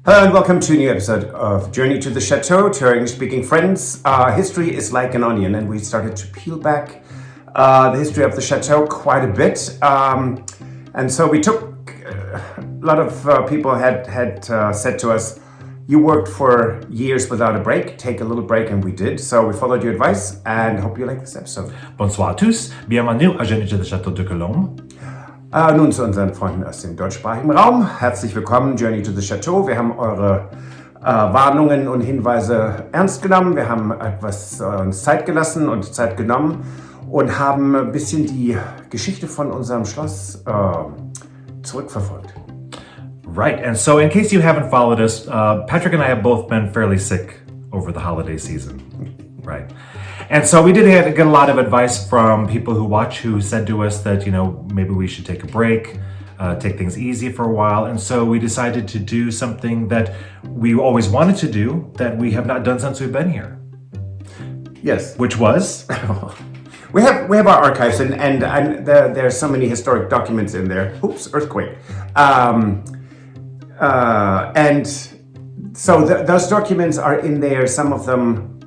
Hello and welcome to a new episode of Journey to the Chateau, to our English-speaking friends. History is like an onion, and we started to peel back the history of the Chateau quite a bit. And so we took, a lot of people had said to us, you worked for years without a break, take a little break, and we did. So we followed your advice and hope you like this episode. Bonsoir à tous, bienvenue à Journey to the Chateau de Colombe. Nun zu unseren Freunden aus dem deutschsprachigen Raum. Herzlich willkommen, Journey to the Chateau. Wir haben eure Warnungen und Hinweise ernst genommen. Wir haben etwas uns Zeit gelassen und Zeit genommen und haben ein bisschen die Geschichte von unserem Schloss zurückverfolgt. Right, and so in case you haven't followed us, Patrick and I have both been fairly sick over the holiday season, right? And so we did get a lot of advice from people who watch who said to us that, maybe we should take a break, take things easy for a while. And so we decided to do something that we always wanted to do that we have not done since we've been here. Yes. Which was? We have our archives and there are so many historic documents in there. Oops, earthquake. And so those documents are in there, some of them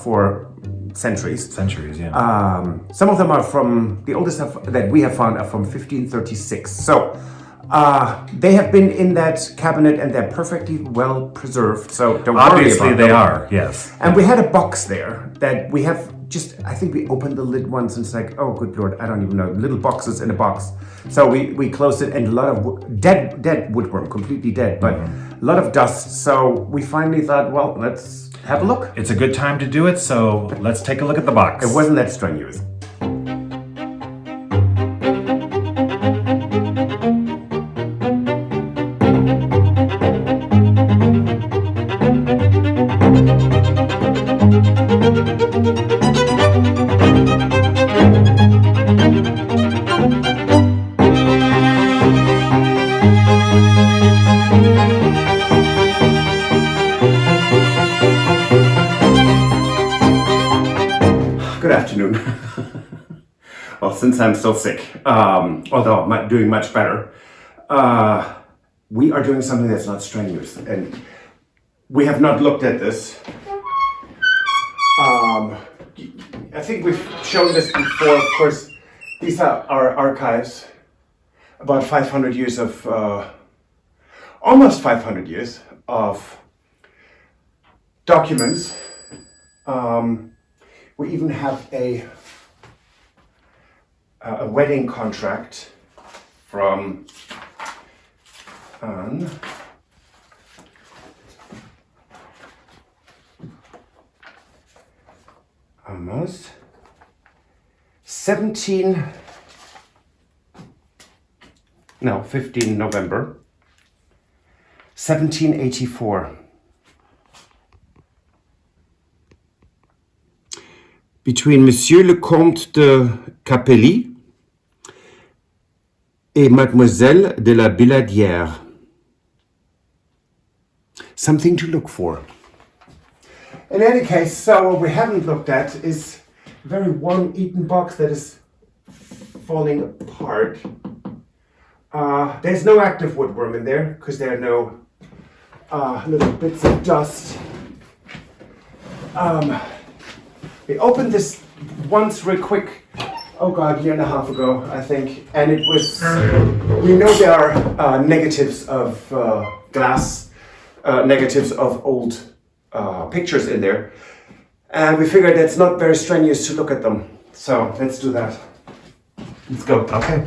for centuries, yeah. Some of them are from, the oldest that we have found are from 1536. So they have been in that cabinet and they're perfectly well preserved. So don't worry about them. Obviously they are, yes. And we had a box there that we have I think we opened the lid once and it's like, oh good Lord, I don't even know, little boxes in a box. So we closed it and a lot of dead woodworm, completely dead, but a lot of dust. So we finally thought, well, let's have a look. It's a good time to do it, so let's take a look at the box. It wasn't that strenuous. Good afternoon. Well, since I'm still sick, although I'm doing much better, we are doing something that's not strenuous, and we have not looked at this. I think we've shown this before. Of course, these are our archives, about 500 years of, almost 500 years of documents. We even have a wedding contract from almost 15 November 1784. Between Monsieur le Comte de Capelli et Mademoiselle de la Billardière. Something to look for. In any case, so what we haven't looked at is a very worm-eaten box that is falling apart. There's no active woodworm in there because there are no little bits of dust. We opened this once real quick, a year and a half ago, I think, and it was, we know there are negatives of glass, negatives of old pictures in there, and we figured it's not very strenuous to look at them, so let's do that. Let's go. Okay.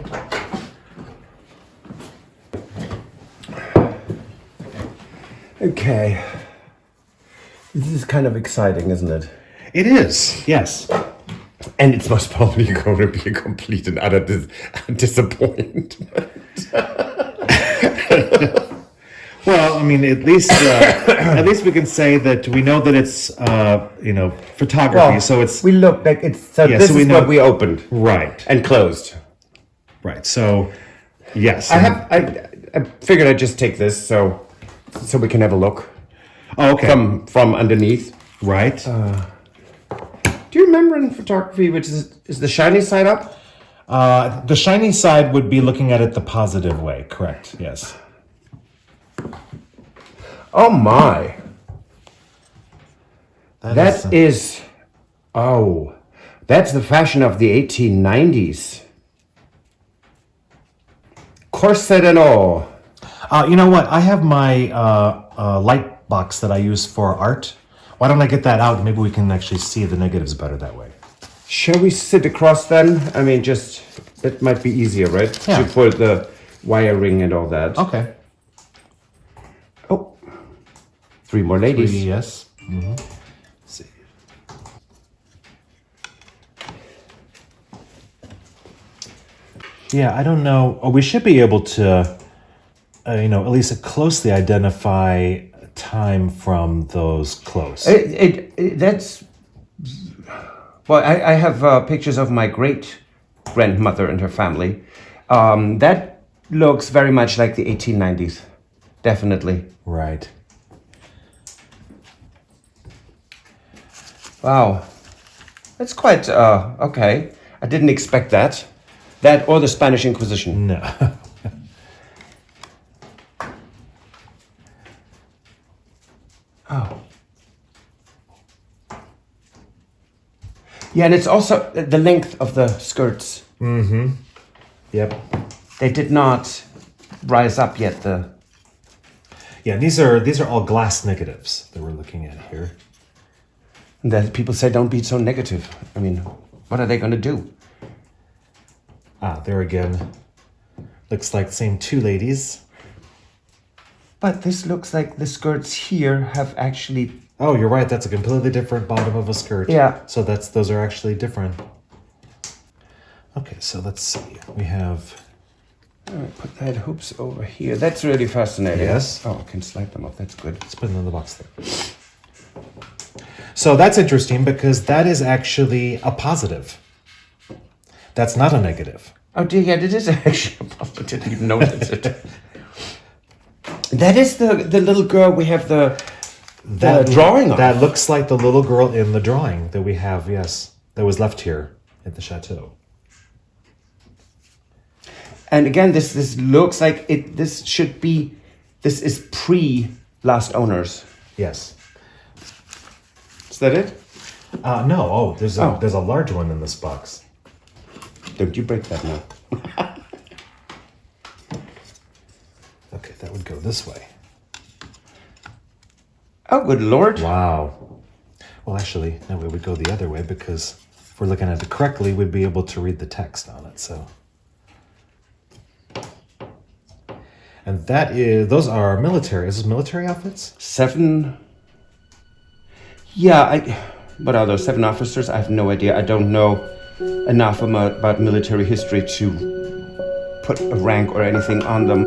Okay. This is kind of exciting, isn't it? It is, yes. And it's most probably going to be a complete and utter disappointment. Well, I mean, at least we can say that we know that it's photography. Well, so it's we look like it's this is what we opened, right, and closed, right. So yes, I figured I'd just take this so we can have a look. Oh, okay. From underneath, right. Do you remember in photography, which is the shiny side up? The shiny side would be looking at it the positive way, correct? Yes. Oh my. That is oh, that's the fashion of the 1890s. Corset and all. You know what? I have my light box that I use for art. Why don't I get that out? Maybe we can actually see the negatives better that way. Shall we sit across then? I mean, just, it might be easier, right? Yeah. To put the wiring and all that. Okay. Oh, 3 more ladies. 3, yes. Mm-hmm. Let's see. Yeah, I don't know. Oh, we should be able to, at least closely identify time from those clothes. That's... Well, I have pictures of my great-grandmother and her family. That looks very much like the 1890s. Definitely. Right. Wow. That's quite, okay. I didn't expect that. That or the Spanish Inquisition. No. Oh. Yeah, and it's also the length of the skirts. Mm-hmm. Yep. They did not rise up yet. Yeah, these are all glass negatives that we're looking at here. And that people say don't be so negative. I mean, what are they going to do? There again. Looks like the same 2 ladies. But this looks like the skirts here have actually... Oh, you're right. That's a completely different bottom of a skirt. Yeah. So those are actually different. Okay, so let's see. We have... All right, put that hoops over here. That's really fascinating. Yes. Oh, I can slide them off. That's good. Let's put them in the box there. So that's interesting because that is actually a positive. That's not a negative. Oh dear, yeah, it is actually a positive. I didn't even notice it. That is the little girl we have the drawing of. That looks like the little girl in the drawing that we have, yes, that was left here at the chateau. And again, this looks like it. This is pre-last owners. Yes. Is that it? No. Oh, there's a large one in this box. Don't you break that now. Okay, that would go this way. Oh, good Lord. Wow. Well, actually, no, it would go the other way because if we're looking at it correctly, we'd be able to read the text on it, so. And those are military. Is this military outfits? 7. Yeah, what are those? 7 officers? I have no idea. I don't know enough about military history to put a rank or anything on them.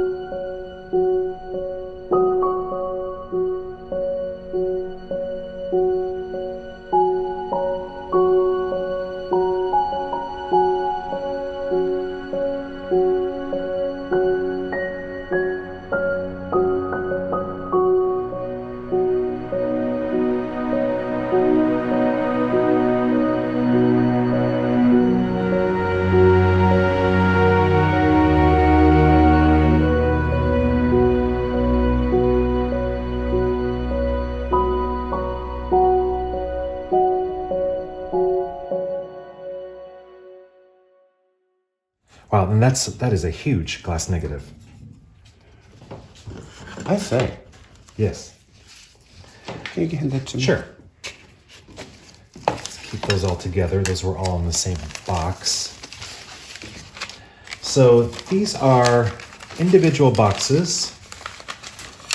Wow, and that is a huge glass negative. I say. Yes. Can you hand that to me? Sure. Let's keep those all together. Those were all in the same box. So these are individual boxes,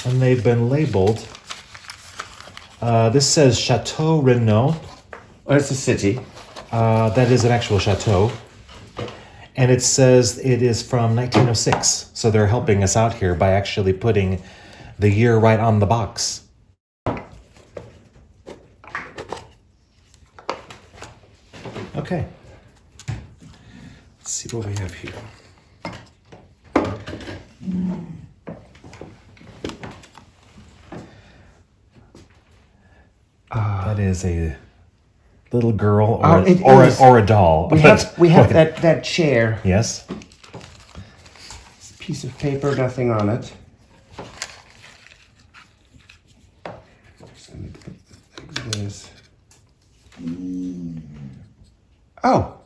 and they've been labeled. This says Chateau Renda. Oh, it's a city. That is an actual chateau. And it says it is from 1906. So they're helping us out here by actually putting the year right on the box. Okay. Let's see what we have here. That is a little girl or a doll. We have that chair. Yes. It's a piece of paper, nothing on it. just going to put it like this. Oh.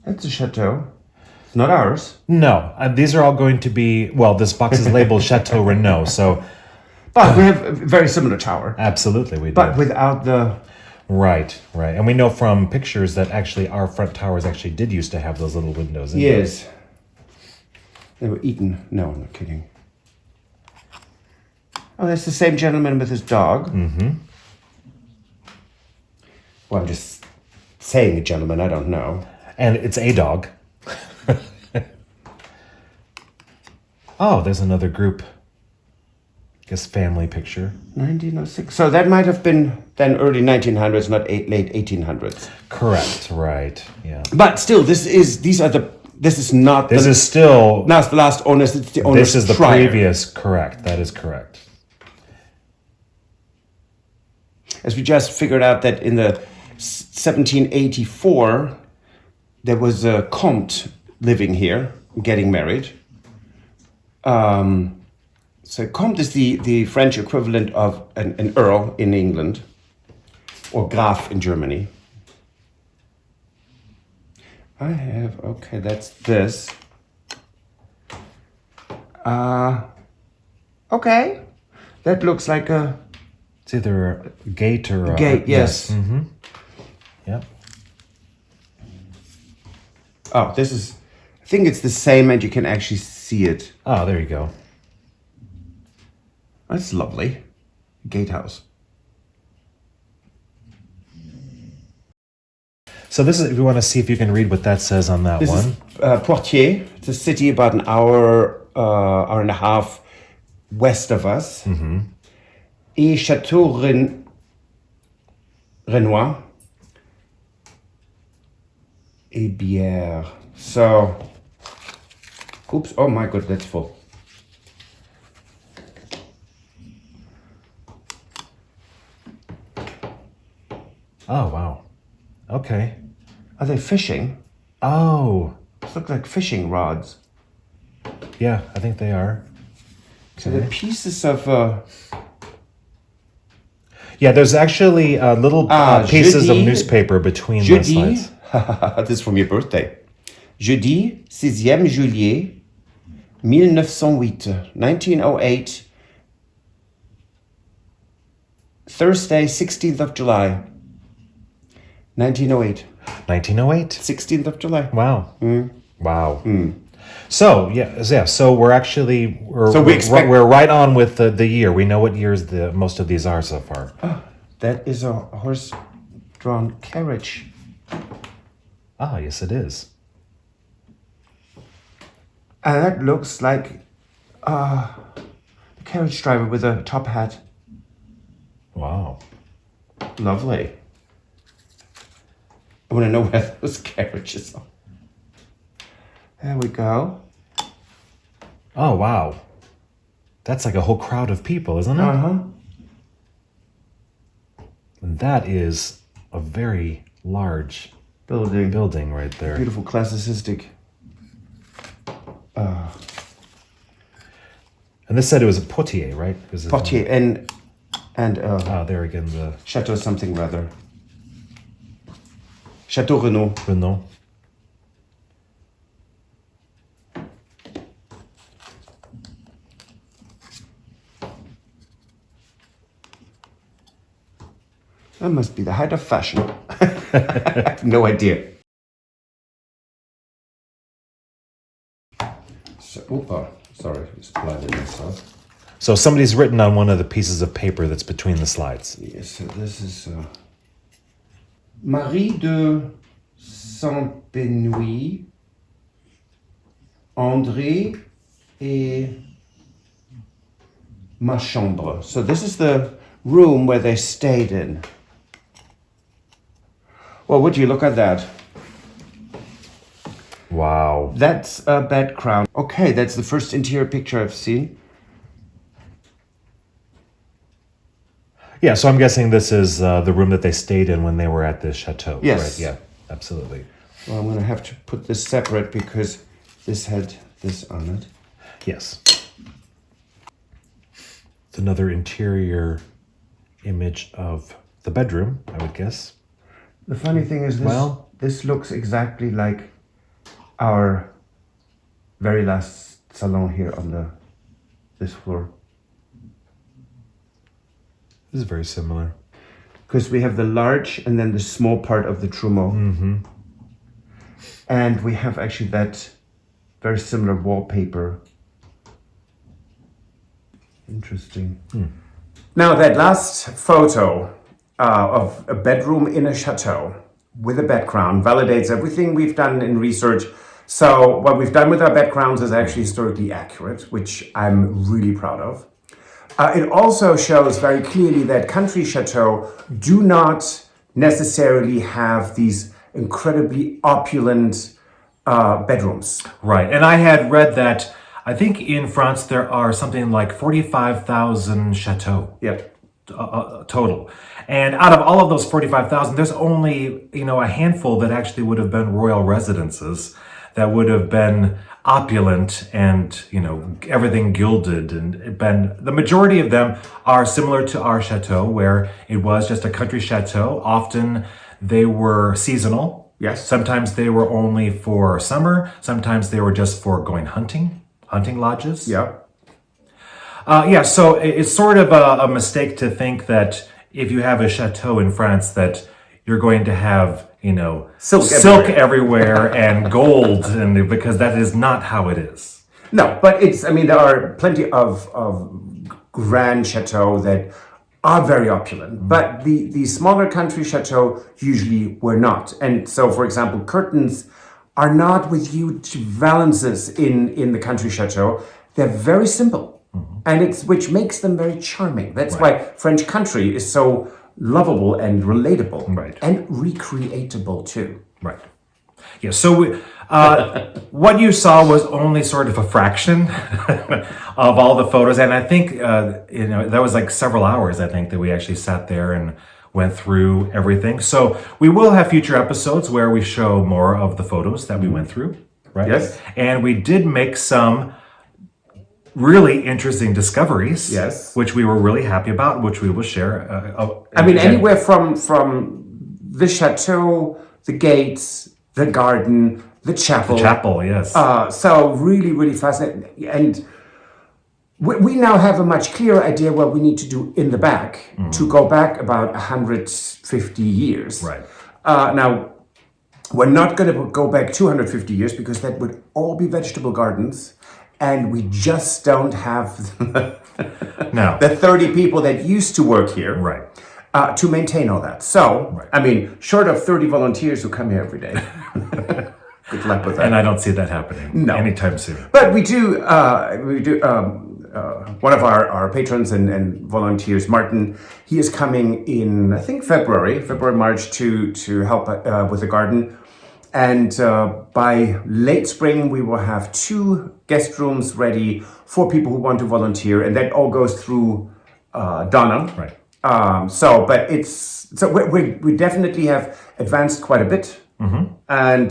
That's a chateau. It's not ours. No, these are all going to be, well, this box is labeled Chateau Renault, so... But we have a very similar tower. Absolutely, we do. But without the... Right. And we know from pictures that actually our front towers actually did used to have those little windows in Yes. They were eaten. No, I'm not kidding. Oh, that's the same gentleman with his dog. Mm-hmm. Well, I'm just saying a gentleman, I don't know. And it's a dog. Oh, there's another group. I guess family picture. 1906. So that might have been then early 1900s, not late 1800s. Correct. Right. Yeah. But still, this is not This the, is still. not the last owners. It's the owners. This is the prior. previous. Correct. That is correct. As we just figured out that in the 1784, there was a comte living here, getting married. So comte is the French equivalent of an earl in England, or Graf in Germany. Okay, that's this. Okay, that looks like a... It's either a gate or a... Gate, yes. Mm-hmm. Yep. Oh, this is... I think it's the same and you can actually see it. Oh, there you go. That's lovely. Gatehouse. So this is, if you want to see if you can read what that says on that This one. is Poitiers. It's a city about an hour and a half west of us. Mm-hmm. Et Château Renoir et bière. So, oops, oh my god, that's full. Oh, wow. Okay. Are they fishing? Oh. These look like fishing rods. Yeah, I think they are. So they're pieces of... Yeah, there's actually little pieces of jeudi- newspaper between the Jeudi, slides. this is from your birthday. Jeudi 6e juillet 1908. 1908. Thursday 16th of July. 1908. 1908. 16th of July. Wow. Wow. So so we're actually we're right on with the year. We know what years most of these are so far. That is a horse-drawn carriage. Ah, yes, it is. And that looks like a carriage driver with a top hat. Wow. Lovely. I want to know where those carriages are. There we go. Oh, wow. That's like a whole crowd of people, isn't it? Uh-huh. And that is a very large building right there. Beautiful classicistic. And this said it was a Poitiers, right? Poitiers and there again, the Chateau something rather. Chateau Renault. Renault. That must be the height of fashion. I have no idea. So, sorry, just blinded myself. So somebody's written on one of the pieces of paper that's between the slides. Yes, so this is Marie de Saint-Benoît, André et ma chambre. So this is the room where they stayed in. Well, would you look at that? Wow. That's a bed crown. Okay, that's the first interior picture I've seen. Yeah, so I'm guessing this is the room that they stayed in when they were at the chateau. Yes. Right? Yeah, absolutely. Well, I'm going to have to put this separate because This had this on it. Yes. It's another interior image of the bedroom, I would guess. The funny thing is this looks exactly like our very last salon here on this floor. This is very similar. Because we have the large and then the small part of the trumeau. Mm-hmm. And we have actually that very similar wallpaper. Interesting. Now that last photo of a bedroom in a chateau with a bed crown validates everything we've done in research. So what we've done with our bed crowns is actually historically accurate, which I'm really proud of. It also shows very clearly that country chateaux do not necessarily have these incredibly opulent bedrooms. Right, and I had read that I think in France there are something like 45,000 chateaux. Yep. Total. And out of all of those 45,000, there's only, a handful that actually would have been royal residences that would have been opulent and, everything gilded and been, the majority of them are similar to our chateau where it was just a country chateau. Often they were seasonal. Yes. Sometimes they were only for summer. Sometimes they were just for going hunting lodges. Yep. So it's sort of a mistake to think that if you have a chateau in France that you're going to have, silk everywhere and gold, and because that is not how it is. No, but there are plenty of grand chateaux that are very opulent, but the smaller country chateaux usually were not. And so, for example, curtains are not with huge valances in the country chateau. They're very simple. And which makes them very charming. That's why French country is so lovable and relatable, and recreatable too. Right. Yeah. So what you saw was only sort of a fraction of all the photos, and I think that was like several hours. I think that we actually sat there and went through everything. So we will have future episodes where we show more of the photos that we went through. Right. Yes. And we did make some really interesting discoveries, which we were really happy about, which we will share. Anywhere from the chateau, the gates, the garden, the chapel. The chapel, yes. So really, really fascinating. And we now have a much clearer idea what we need to do in the back to go back about 150 years. Right. Now, we're not going to go back 250 years because that would all be vegetable gardens. And we just don't have the 30 people that used to work here to maintain all that. So, short of 30 volunteers who come here every day. Good luck with that. And I don't see that happening anytime soon. But we do one of our patrons and volunteers, Martin, he is coming in, I think, February, March to help with the garden. And by late spring, we will have 2 guest rooms ready for people who want to volunteer, and that all goes through Donna. Right. We definitely have advanced quite a bit, and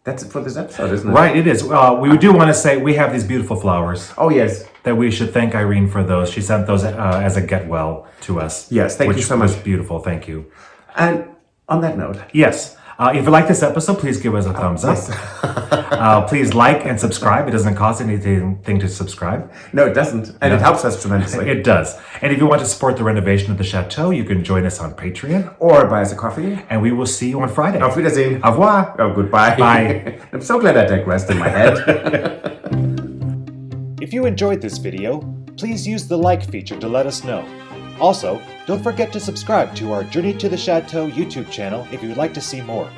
that's it for this episode, isn't it? Right, it is. We do want to say we have these beautiful flowers. Oh yes. That we should thank Irene for those. She sent those as a get well to us. Yes, thank you so much. Which was beautiful. Thank you. And on that note, yes. If you like this episode, please give us a thumbs up. Please like and subscribe. It doesn't cost anything to subscribe. No, it doesn't. And it helps us tremendously. It does. And if you want to support the renovation of the chateau, you can join us on Patreon. Or buy us a coffee. And we will see you on Friday. Auf Wiedersehen. Au revoir. Oh, goodbye. Bye. I'm so glad I digressed in my head. If you enjoyed this video, please use the like feature to let us know. Also, don't forget to subscribe to our Journey to the Chateau YouTube channel if you would like to see more.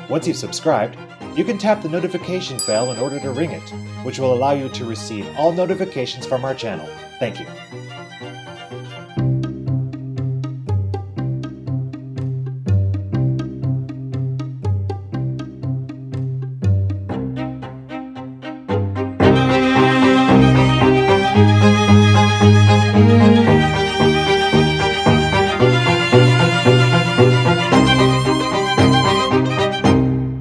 Once you've subscribed, you can tap the notification bell in order to ring it, which will allow you to receive all notifications from our channel. Thank you.